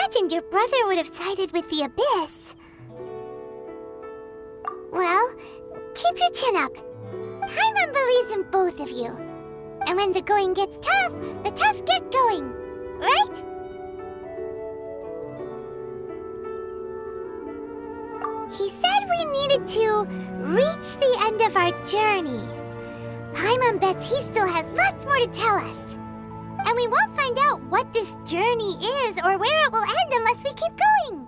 imagined your brother would have sided with the Abyss. Well, keep your chin up. Paimon believes in both of you. And when the going gets tough, the tough get going. Right? He said we needed to reach the end of our journey. Paimon bets he still has lots more to tell us. And we won't find out what this journey is or where it will end unless we keep going.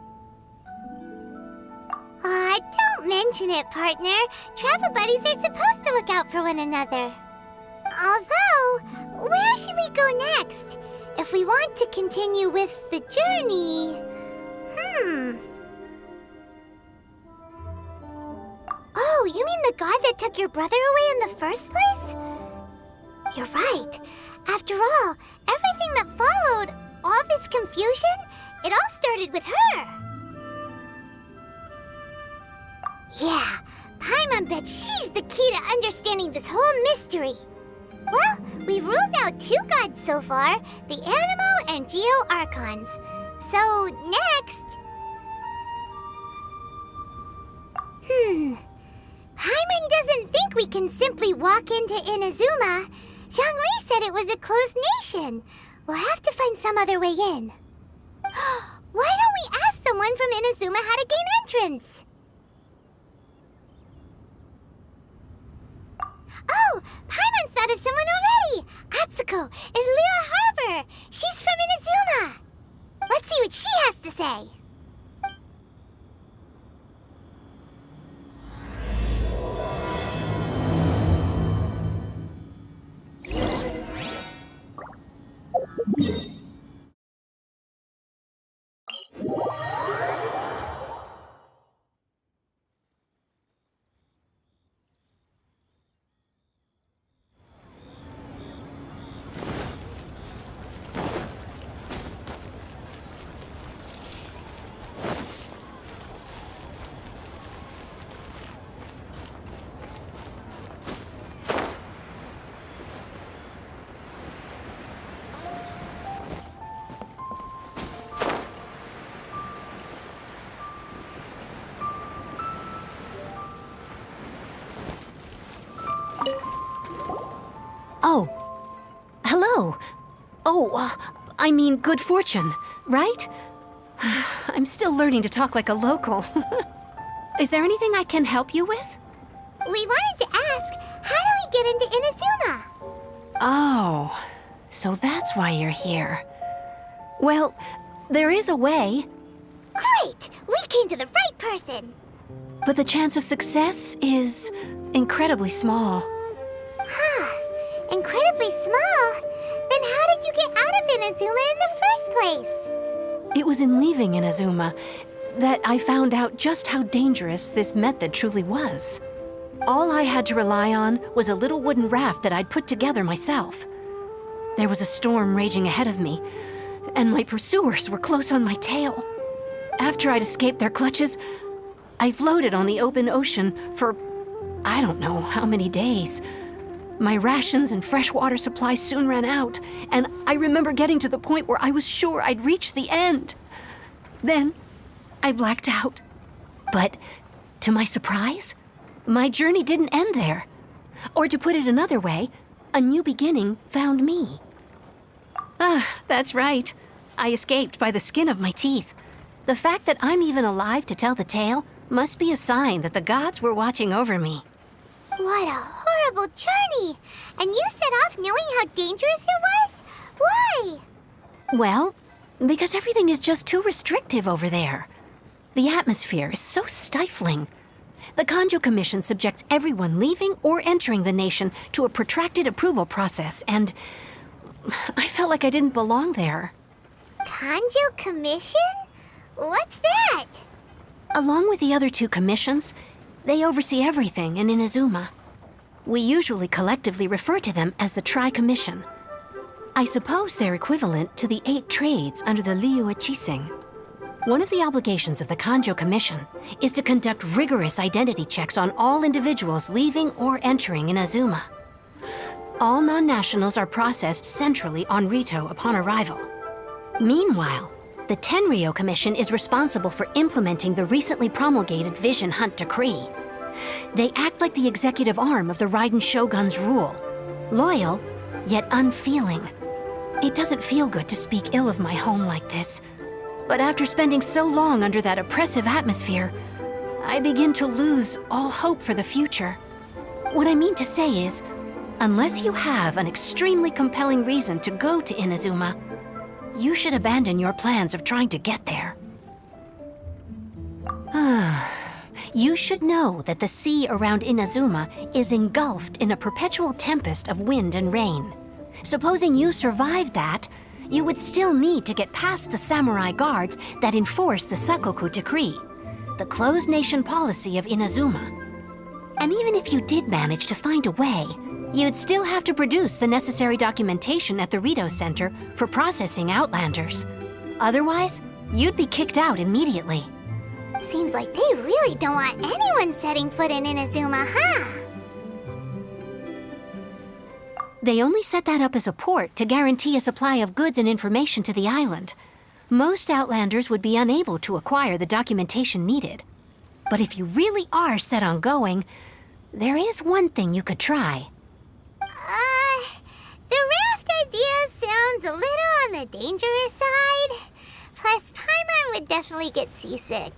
Aw, don't mention it, partner. Travel buddies are supposed to look out for one another. Although, where should we go next? If we want to continue with the journey... Oh, you mean the god that took your brother away in the first place? You're right. After all, everything that followed, all this confusion, it all started with her. Yeah, Paimon bets she's the key to understanding this whole mystery. Well, we've ruled out 2 gods so far, the Animo and Geo Archons. So, next... Paimon doesn't think we can simply walk into Inazuma. Zhongli said it was a closed nation. We'll have to find some other way in. Why don't we ask someone from Inazuma how to gain entrance? Oh, Paimon's thought of someone already! Atsuko in Liyue Harbor! She's from Inazuma! Let's see what she has to say! Oh. Hello. Oh, I mean good fortune, right? I'm still learning to talk like a local. Is there anything I can help you with? We wanted to ask, how do we get into Inazuma? Oh, so that's why you're here. Well, there is a way. Great! We came to the right person! But the chance of success is incredibly small. Incredibly small? Then how did you get out of Inazuma in the first place? It was in leaving Inazuma that I found out just how dangerous this method truly was. All I had to rely on was a little wooden raft that I'd put together myself. There was a storm raging ahead of me, and my pursuers were close on my tail. After I'd escaped their clutches, I floated on the open ocean for I don't know how many days. My rations and freshwater supplies soon ran out, and I remember getting to the point where I was sure I'd reached the end. Then, I blacked out. But, to my surprise, my journey didn't end there. Or to put it another way, a new beginning found me. That's right. I escaped by the skin of my teeth. The fact that I'm even alive to tell the tale must be a sign that the gods were watching over me. What a horrible journey! And you set off knowing how dangerous it was? Why? Well, because everything is just too restrictive over there. The atmosphere is so stifling. The Kanjo Commission subjects everyone leaving or entering the nation to a protracted approval process, and I felt like I didn't belong there. Kanjo Commission? What's that? Along with the other 2 commissions, they oversee everything in Inazuma. We usually collectively refer to them as the Tri-Commission. I suppose they're equivalent to the 8 trades under the Liyue Harbor. One of the obligations of the Kanjo Commission is to conduct rigorous identity checks on all individuals leaving or entering Inazuma. All non-nationals are processed centrally on Rito upon arrival. Meanwhile, The Tenryou Commission is responsible for implementing the recently promulgated Vision Hunt Decree. They act like the executive arm of the Raiden Shogun's rule. Loyal, yet unfeeling. It doesn't feel good to speak ill of my home like this. But after spending so long under that oppressive atmosphere, I begin to lose all hope for the future. What I mean to say is, unless you have an extremely compelling reason to go to Inazuma, you should abandon your plans of trying to get there. You should know that the sea around Inazuma is engulfed in a perpetual tempest of wind and rain. Supposing you survived that, you would still need to get past the samurai guards that enforce the Sakoku Decree, the closed nation policy of Inazuma. And even if you did manage to find a way, you'd still have to produce the necessary documentation at the Rito Center for processing Outlanders. Otherwise, you'd be kicked out immediately. Seems like they really don't want anyone setting foot in Inazuma, huh? They only set that up as a port to guarantee a supply of goods and information to the island. Most Outlanders would be unable to acquire the documentation needed. But if you really are set on going, there is one thing you could try. The raft idea sounds a little on the dangerous side. Plus, Paimon would definitely get seasick.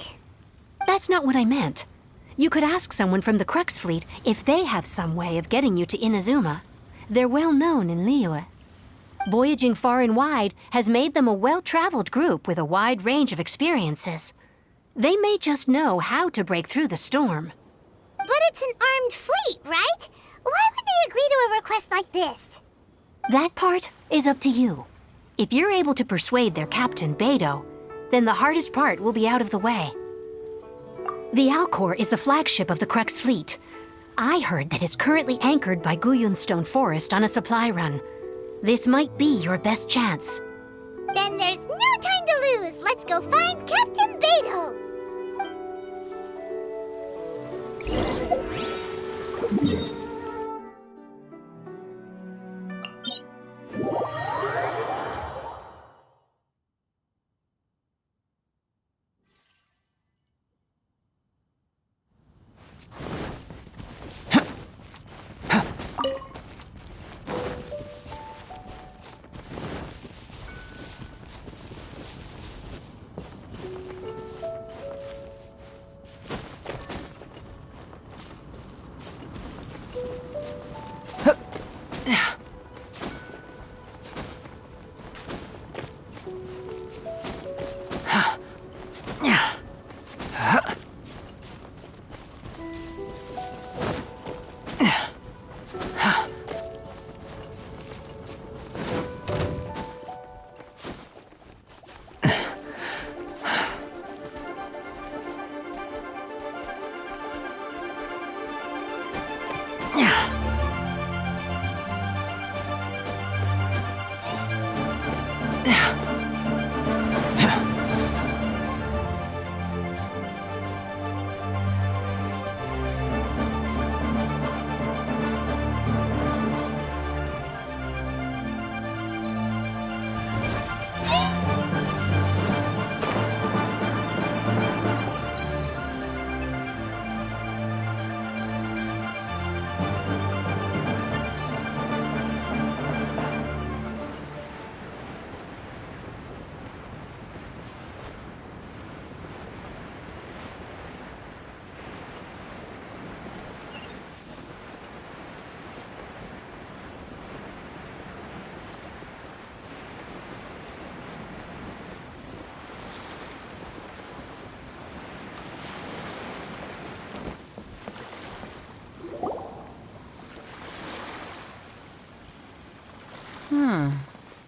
That's not what I meant. You could ask someone from the Crux Fleet if they have some way of getting you to Inazuma. They're well known in Liyue. Voyaging far and wide has made them a well-traveled group with a wide range of experiences. They may just know how to break through the storm. But it's an armed fleet, right? Why would they agree to a request like this? That part is up to you. If you're able to persuade their captain, Beidou, then the hardest part will be out of the way. The Alcor is the flagship of the Crux Fleet. I heard that it's currently anchored by Guyunstone Forest on a supply run. This might be your best chance. Then there's no time to lose. Let's go find Captain Beidou.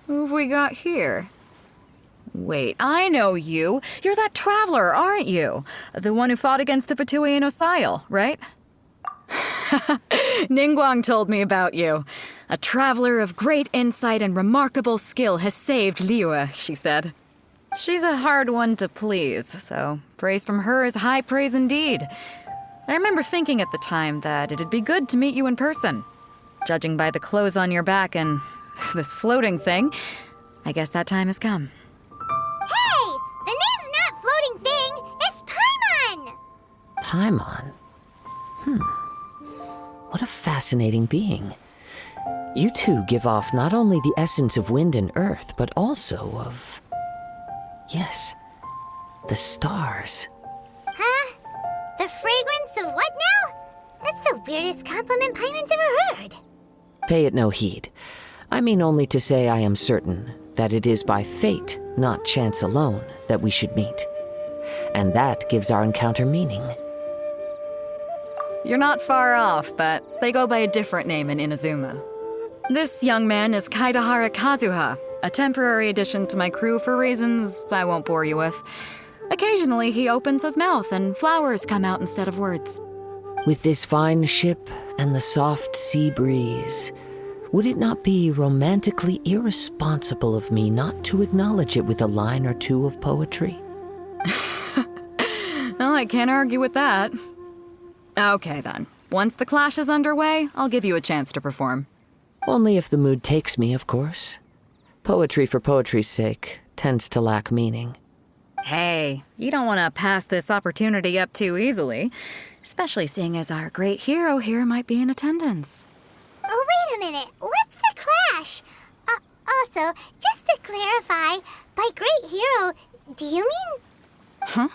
Who have we got here? Wait, I know you. You're that traveler, aren't you? The one who fought against the Fatui and Osile, right? Ningguang told me about you. A traveler of great insight and remarkable skill has saved Liyue, she said. She's a hard one to please, so praise from her is high praise indeed. I remember thinking at the time that it'd be good to meet you in person. Judging by the clothes on your back and this floating thing, I guess that time has come. Hey! Paimon. What a fascinating being. You two give off not only the essence of wind and earth, but also of... yes, the stars. Huh? The fragrance of what now? That's the weirdest compliment Paimon's ever heard. Pay it no heed. I mean only to say I am certain that it is by fate, not chance alone, that we should meet. And that gives our encounter meaning. You're not far off, but they go by a different name in Inazuma. This young man is Kaidahara Kazuha, a temporary addition to my crew for reasons I won't bore you with. Occasionally, he opens his mouth and flowers come out instead of words. With this fine ship and the soft sea breeze, would it not be romantically irresponsible of me not to acknowledge it with a line or two of poetry? Well, I can't argue with that. Okay, then. Once the clash is underway, I'll give you a chance to perform. Only if the mood takes me, of course. Poetry for poetry's sake tends to lack meaning. Hey, you don't want to pass this opportunity up too easily, especially seeing as our great hero here might be in attendance. Oh, wait a minute. What's the clash? Also, just to clarify, by great hero, do you mean... Huh?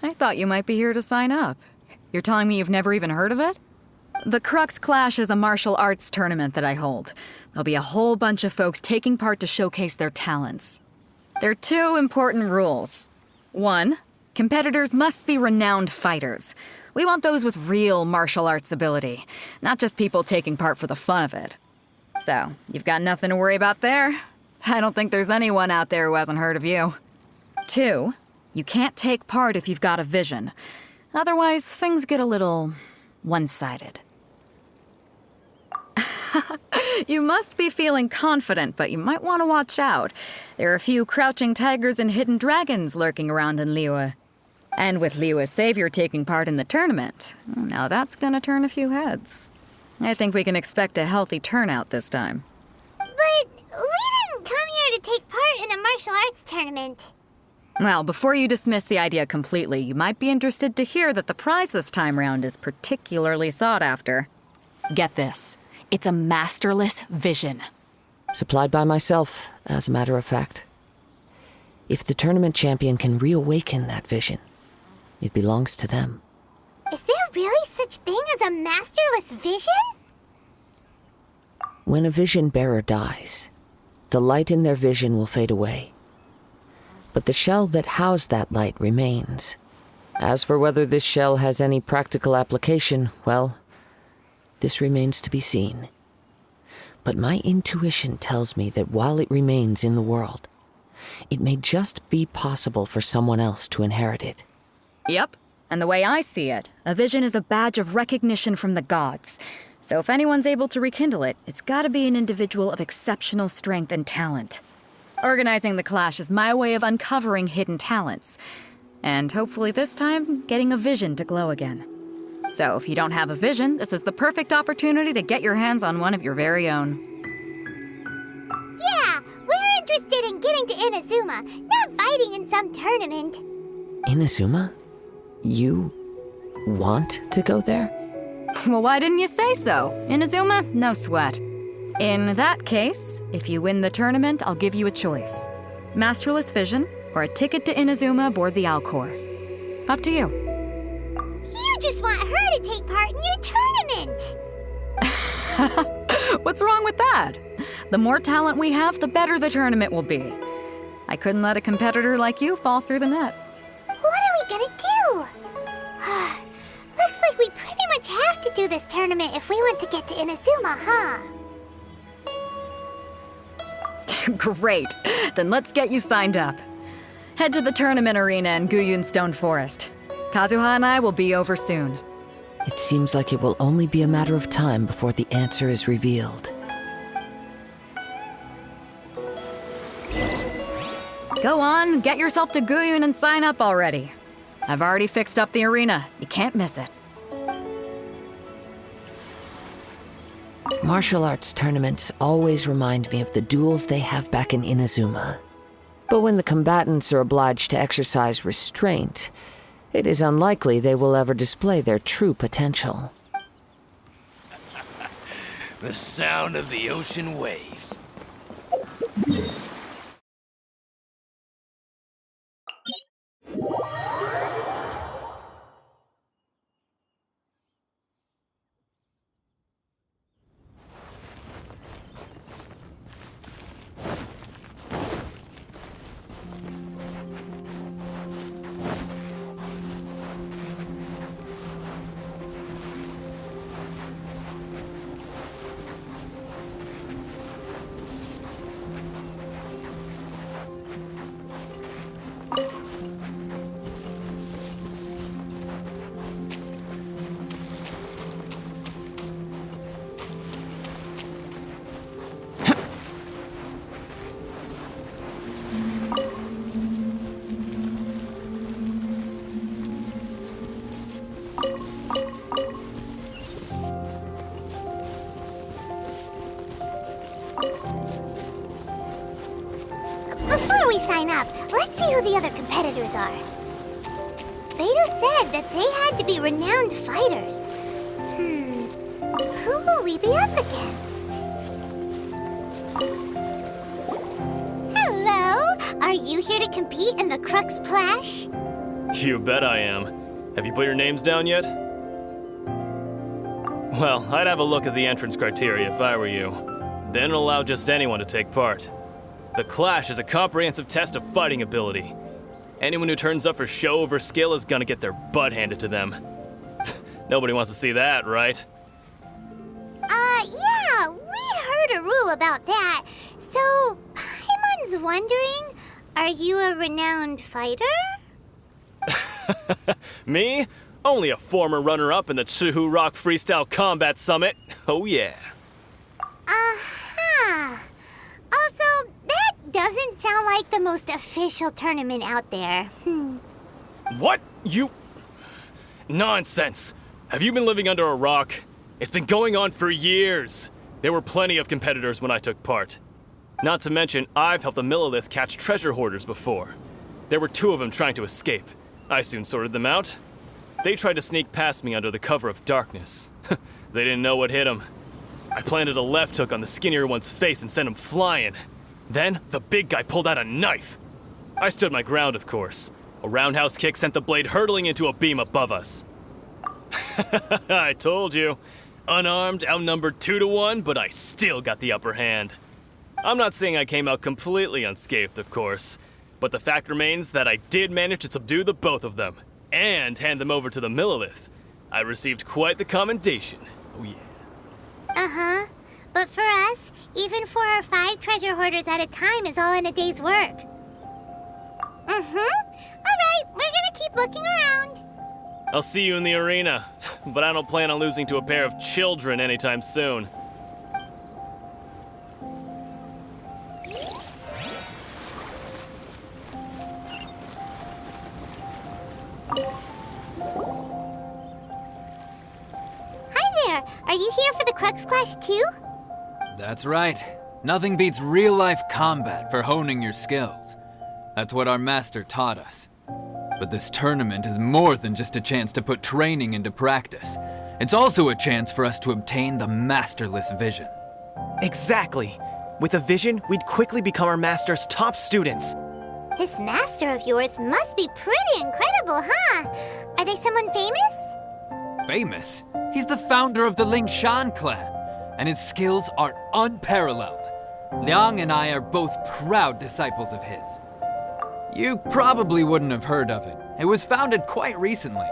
I thought you might be here to sign up. You're telling me you've never even heard of it? The Crux Clash is a martial arts tournament that I hold. There'll be a whole bunch of folks taking part to showcase their talents. There are 2 important rules. 1, competitors must be renowned fighters. We want those with real martial arts ability, not just people taking part for the fun of it. So, you've got nothing to worry about there. I don't think there's anyone out there who hasn't heard of you. 2, you can't take part if you've got a vision. Otherwise, things get a little one-sided. You must be feeling confident, but you might want to watch out. There are a few crouching tigers and hidden dragons lurking around in Liyue. And with Liyue's savior taking part in the tournament, now that's gonna turn a few heads. I think we can expect a healthy turnout this time. But we didn't come here to take part in a martial arts tournament. Well, before you dismiss the idea completely, you might be interested to hear that the prize this time round is particularly sought after. Get this. It's a masterless vision. Supplied by myself, as a matter of fact. If the tournament champion can reawaken that vision, it belongs to them. Is there really such thing as a masterless vision? When a vision bearer dies, the light in their vision will fade away. But the shell that housed that light remains. As for whether this shell has any practical application, well, this remains to be seen. But my intuition tells me that while it remains in the world, it may just be possible for someone else to inherit it. Yep. And the way I see it, a vision is a badge of recognition from the gods. So if anyone's able to rekindle it, it's gotta be an individual of exceptional strength and talent. Organizing the clash is my way of uncovering hidden talents. And hopefully this time, getting a vision to glow again. So if you don't have a vision, this is the perfect opportunity to get your hands on one of your very own. Yeah, we're interested in getting to Inazuma, not fighting in some tournament. Inazuma? You want to go there? Well, why didn't you say so? Inazuma? No sweat. In that case, if you win the tournament, I'll give you a choice. Masterless Vision, or a ticket to Inazuma aboard the Alcor. Up to you. You just want her to take part in your tournament. What's wrong with that? The more talent we have, the better the tournament will be. I couldn't let a competitor like you fall through the net. What are we gonna do? Looks like we pretty much have to do this tournament if we want to get to Inazuma, huh? Great. Then let's get you signed up. Head to the tournament arena in Guyun Stone Forest. Kazuha and I will be over soon. It seems like it will only be a matter of time before the answer is revealed. Go on, get yourself to Guyun and sign up already. I've already fixed up the arena. You can't miss it. Martial arts tournaments always remind me of the duels they have back in Inazuma. But when the combatants are obliged to exercise restraint, it is unlikely they will ever display their true potential. The sound of the ocean waves. Before we sign up, let's see who the other competitors are. Beto said that they had to be renowned fighters. Who will we be up against? Hello? Are you here to compete in the Crux Clash? You bet I am. Have you put your names down yet? Well, I'd have a look at the entrance criteria if I were you. Then allow just anyone to take part. The Clash is a comprehensive test of fighting ability. Anyone who turns up for show over skill is gonna get their butt handed to them. Nobody wants to see that, right? Yeah, we heard a rule about that. So, Paimon's wondering, are you a renowned fighter? Me? Only a former runner-up in the Chihu Rock Freestyle Combat Summit. Oh yeah. Also, that doesn't sound like the most official tournament out there. What? You... Nonsense. Have you been living under a rock? It's been going on for years. There were plenty of competitors when I took part. Not to mention, I've helped the Millilith catch treasure hoarders before. There were 2 of them trying to escape. I soon sorted them out. They tried to sneak past me under the cover of darkness. They didn't know what hit them. I planted a left hook on the skinnier one's face and sent him flying. Then, the big guy pulled out a knife. I stood my ground, of course. A roundhouse kick sent the blade hurtling into a beam above us. I told you. Unarmed, outnumbered 2 to 1, but I still got the upper hand. I'm not saying I came out completely unscathed, of course, but the fact remains that I did manage to subdue the both of them, and hand them over to the Millilith. I received quite the commendation. Oh yeah. But for us, even 4 or 5 treasure hoarders at a time is all in a day's work. Alright, we're gonna keep looking around. I'll see you in the arena, but I don't plan on losing to a pair of children anytime soon. Hi there, are you here for the Crux Clash too? That's right. Nothing beats real-life combat for honing your skills. That's what our master taught us. But this tournament is more than just a chance to put training into practice. It's also a chance for us to obtain the masterless vision. Exactly. With a vision, we'd quickly become our master's top students. This master of yours must be pretty incredible, huh? Are they someone famous? Famous? He's the founder of the Lingshan clan, and his skills are unparalleled. Liang and I are both proud disciples of his. You probably wouldn't have heard of it. It was founded quite recently.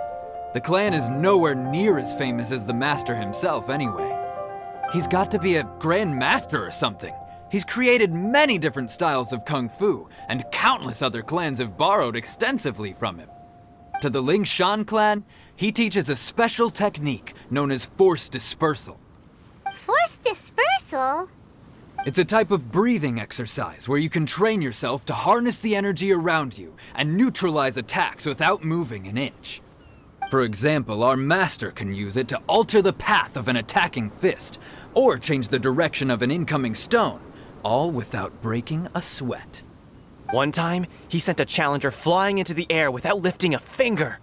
The clan is nowhere near as famous as the master himself anyway. He's got to be a grand master or something. He's created many different styles of kung fu, and countless other clans have borrowed extensively from him. To the Lingshan clan, he teaches a special technique known as force dispersal. Force dispersal? It's a type of breathing exercise where you can train yourself to harness the energy around you and neutralize attacks without moving an inch. For example, our master can use it to alter the path of an attacking fist, or change the direction of an incoming stone, all without breaking a sweat. One time, he sent a challenger flying into the air without lifting a finger.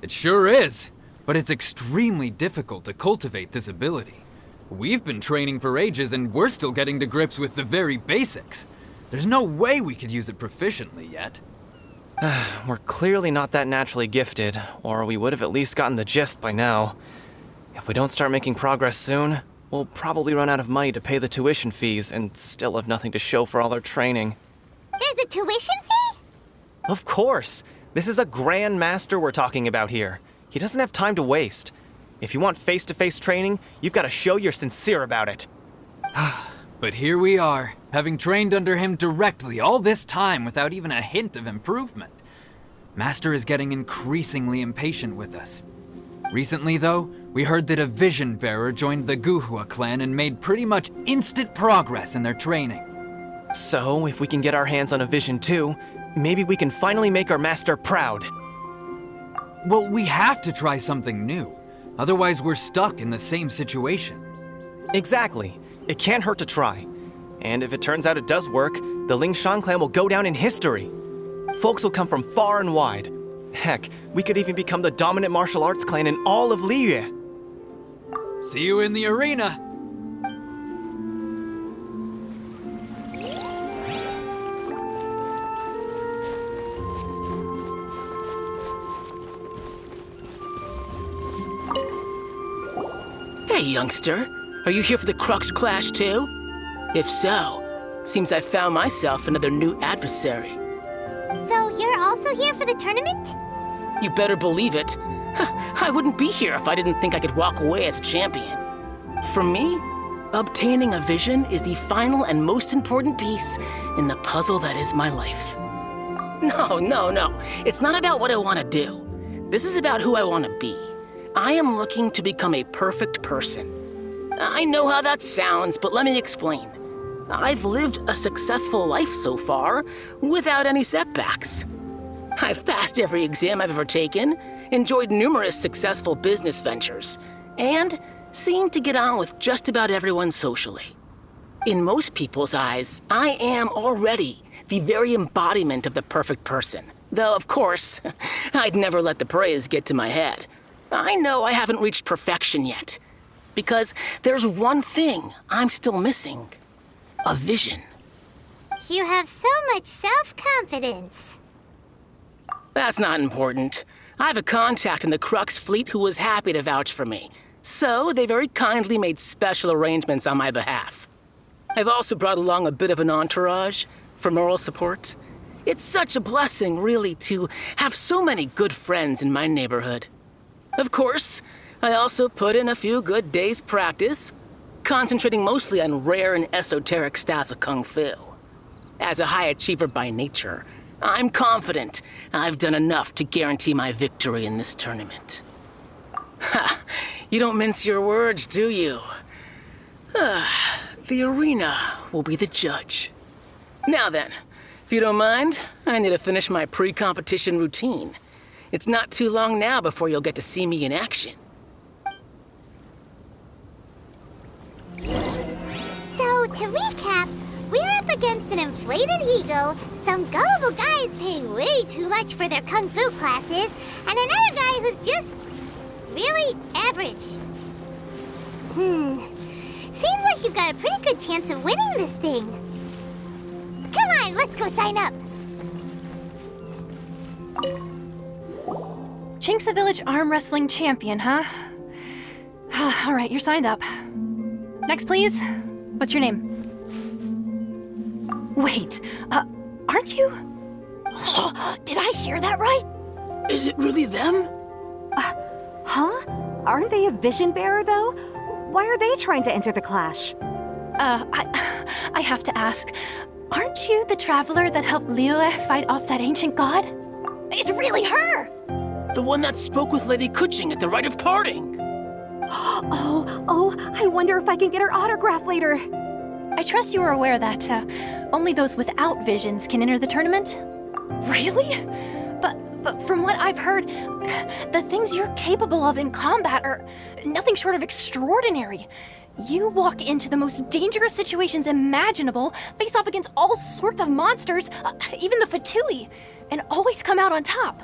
It sure is, but it's extremely difficult to cultivate this ability. We've been training for ages and we're still getting to grips with the very basics. There's no way we could use it proficiently yet. We're clearly not that naturally gifted, or we would have at least gotten the gist by now. If we don't start making progress soon, we'll probably run out of money to pay the tuition fees and still have nothing to show for all our training. There's a tuition fee? Of course! This is a Grand Master we're talking about here. He doesn't have time to waste. If you want face-to-face training, you've got to show you're sincere about it. But here we are, having trained under him directly all this time without even a hint of improvement. Master is getting increasingly impatient with us. Recently, though, we heard that a Vision Bearer joined the Guhua clan and made pretty much instant progress in their training. So, if we can get our hands on a Vision too, maybe we can finally make our master proud. Well, we have to try something new. Otherwise, we're stuck in the same situation. Exactly. It can't hurt to try. And if it turns out it does work, the Lingshan clan will go down in history. Folks will come from far and wide. Heck, we could even become the dominant martial arts clan in all of Liyue. See you in the arena! Hey, youngster. Are you here for the Crux Clash too? If so, seems I found myself another new adversary. So you're also here for the tournament? You better believe it. I wouldn't be here if I didn't think I could walk away as champion. For me, obtaining a vision is the final and most important piece in the puzzle that is my life. No. It's not about what I want to do. This is about who I want to be. I am looking to become a perfect person. I know how that sounds, but let me explain. I've lived a successful life so far, without any setbacks. I've passed every exam I've ever taken, enjoyed numerous successful business ventures, and seem to get on with just about everyone socially. In most people's eyes, I am already the very embodiment of the perfect person. Though, of course, I'd never let the praise get to my head. I know I haven't reached perfection yet, because there's one thing I'm still missing. A vision. You have so much self-confidence. That's not important. I have a contact in the Crux fleet who was happy to vouch for me, so they very kindly made special arrangements on my behalf. I've also brought along a bit of an entourage for moral support. It's such a blessing, really, to have so many good friends in my neighborhood. Of course, I also put in a few good days' practice, concentrating mostly on rare and esoteric styles of Kung Fu. As a high achiever by nature, I'm confident I've done enough to guarantee my victory in this tournament. Ha! You don't mince your words, do you? The arena will be the judge. Now then, if you don't mind, I need to finish my pre-competition routine. It's not too long now before you'll get to see me in action. So, to recap, we're up against an inflated ego, some gullible guys paying way too much for their kung fu classes, and another guy who's just really average. Seems like you've got a pretty good chance of winning this thing. Come on, let's go sign up. Chinksa Village Arm Wrestling Champion, huh? All right, you're signed up. Next, please. What's your name? Wait, aren't you? Did I hear that right? Is it really them? Huh? Aren't they a vision bearer, though? Why are they trying to enter the clash? I have to ask, aren't you the traveler that helped Liyue fight off that ancient god? It's really her! The one that spoke with Lady Kuching at the Rite of Parting. Oh, I wonder if I can get her autograph later. I trust you are aware that only those without visions can enter the tournament? Really? But from what I've heard, the things you're capable of in combat are nothing short of extraordinary. You walk into the most dangerous situations imaginable, face off against all sorts of monsters, even the Fatui, and always come out on top.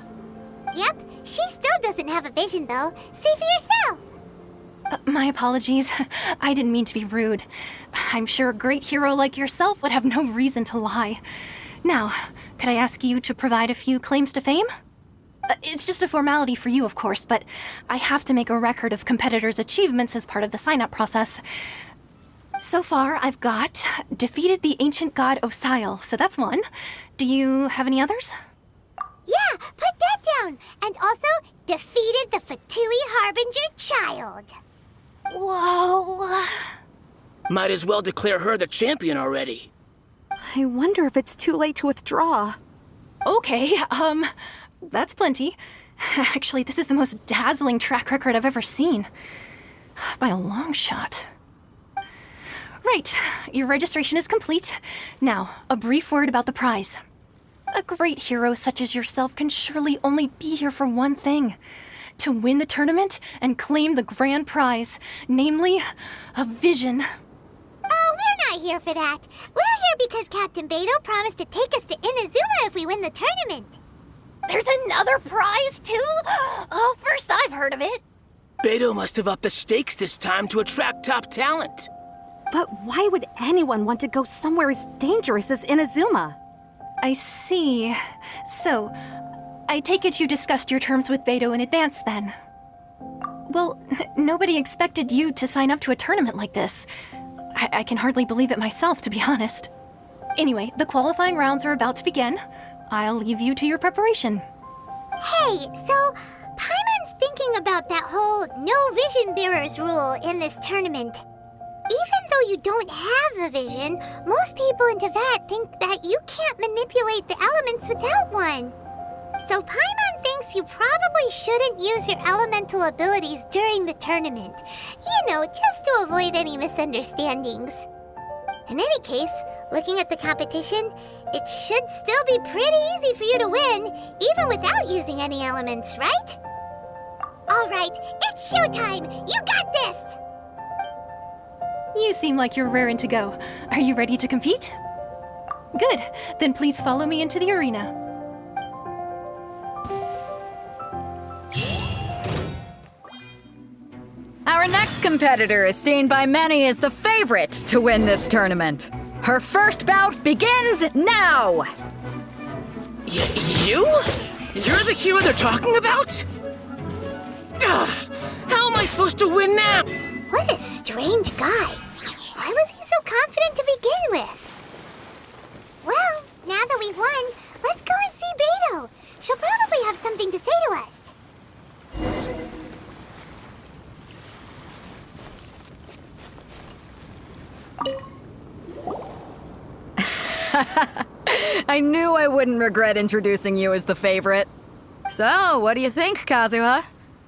Yep, She still doesn't have a vision, though. Say for yourself. My apologies. I didn't mean to be rude. I'm sure a great hero like yourself would have no reason to lie. Now, could I ask you to provide a few claims to fame? It's just a formality for you, of course, but I have to make a record of competitors' achievements as part of the sign-up process. So far, I've got defeated the ancient god Osile, so that's one. Do you have any others? Yeah, put that down. And also, defeated the Liyue Harbinger child. Whoa. Might as well declare her the champion already. I wonder if it's too late to withdraw. Okay, that's plenty. Actually, this is the most dazzling track record I've ever seen. By a long shot. Right, your registration is complete. Now, a brief word about the prize. A great hero such as yourself can surely only be here for one thing. To win the tournament and claim the grand prize, namely, a vision. Oh, we're not here for that. We're here because Captain Beidou promised to take us to Inazuma if we win the tournament. There's another prize, too? Oh, first I've heard of it. Beidou must have upped the stakes this time to attract top talent. But why would anyone want to go somewhere as dangerous as Inazuma? I see. So, I take it you discussed your terms with Beidou in advance, then? Well, nobody expected you to sign up to a tournament like this. I can hardly believe it myself, to be honest. Anyway, the qualifying rounds are about to begin. I'll leave you to your preparation. Hey, so Paimon's thinking about that whole no vision bearers rule in this tournament. Even though you don't have a vision, most people in Teyvat think that you can't manipulate the elements without one. So Paimon thinks you probably shouldn't use your elemental abilities during the tournament. You know, just to avoid any misunderstandings. In any case, looking at the competition, it should still be pretty easy for you to win, even without using any elements, right? Alright, it's showtime! You got this! You seem like you're raring to go. Are you ready to compete? Good. Then please follow me into the arena. Our next competitor is seen by many as the favorite to win this tournament. Her first bout begins now! You? You're the hero they're talking about? How am I supposed to win now? What a strange guy. Why was he so confident to begin with? Well, now that we've won, let's go and see Beidou. She'll probably have something to say to us. I knew I wouldn't regret introducing you as the favorite. So, what do you think, Kazuha?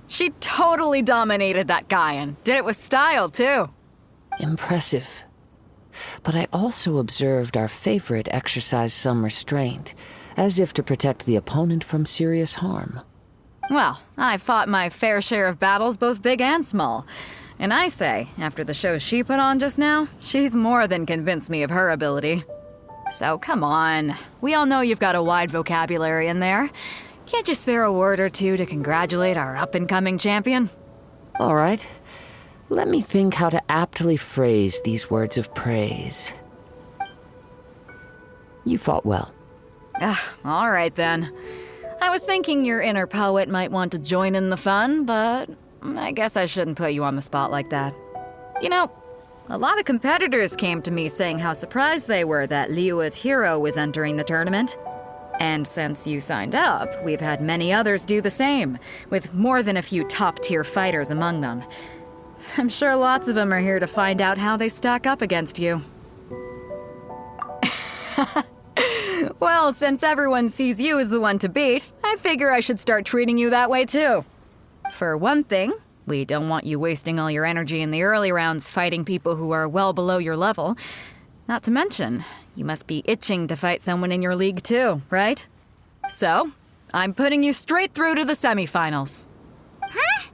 She totally dominated that guy and did it with style, too. Impressive. But I also observed our favorite exercise some restraint, as if to protect the opponent from serious harm. Well, I fought my fair share of battles, both big and small. And I say, after the show she put on just now, she's more than convinced me of her ability. So come on. We all know you've got a wide vocabulary in there. Can't you spare a word or two to congratulate our up-and-coming champion? All right. Let me think how to aptly phrase these words of praise. You fought well. All right then. I was thinking your inner poet might want to join in the fun, but I guess I shouldn't put you on the spot like that. You know, a lot of competitors came to me saying how surprised they were that Liyue's hero was entering the tournament. And since you signed up, we've had many others do the same, with more than a few top-tier fighters among them. I'm sure lots of them are here to find out how they stack up against you. Well, since everyone sees you as the one to beat, I figure I should start treating you that way too. For one thing, we don't want you wasting all your energy in the early rounds fighting people who are well below your level. Not to mention, you must be itching to fight someone in your league too, right? So, I'm putting you straight through to the semifinals. Huh?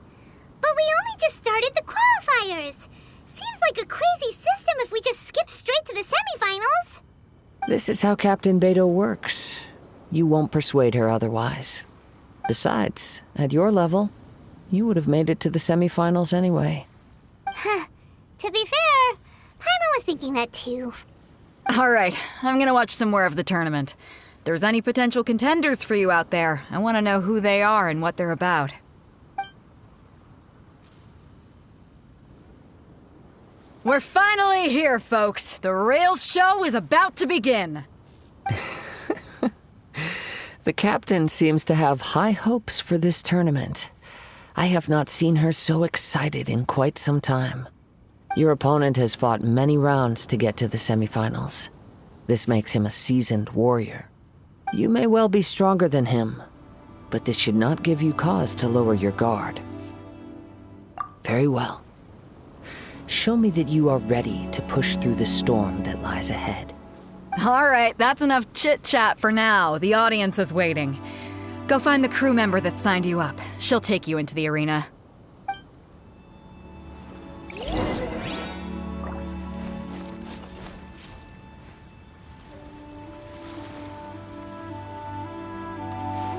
But we only just started the qualifiers. Seems like a crazy system if we just skip straight to the semifinals. This is how Captain Beidou works. You won't persuade her otherwise. Besides, at your level, you would have made it to the semifinals anyway. To be fair, Paimon was thinking that too. All right, I'm gonna watch some more of the tournament. If there's any potential contenders for you out there, I want to know who they are and what they're about. We're finally here, folks. The Rails show is about to begin. The captain seems to have high hopes for this tournament. I have not seen her so excited in quite some time. Your opponent has fought many rounds to get to the semifinals. This makes him a seasoned warrior. You may well be stronger than him, but this should not give you cause to lower your guard. Very well. Show me that you are ready to push through the storm that lies ahead. All right, that's enough chit-chat for now. The audience is waiting. Go find the crew member that signed you up. She'll take you into the arena.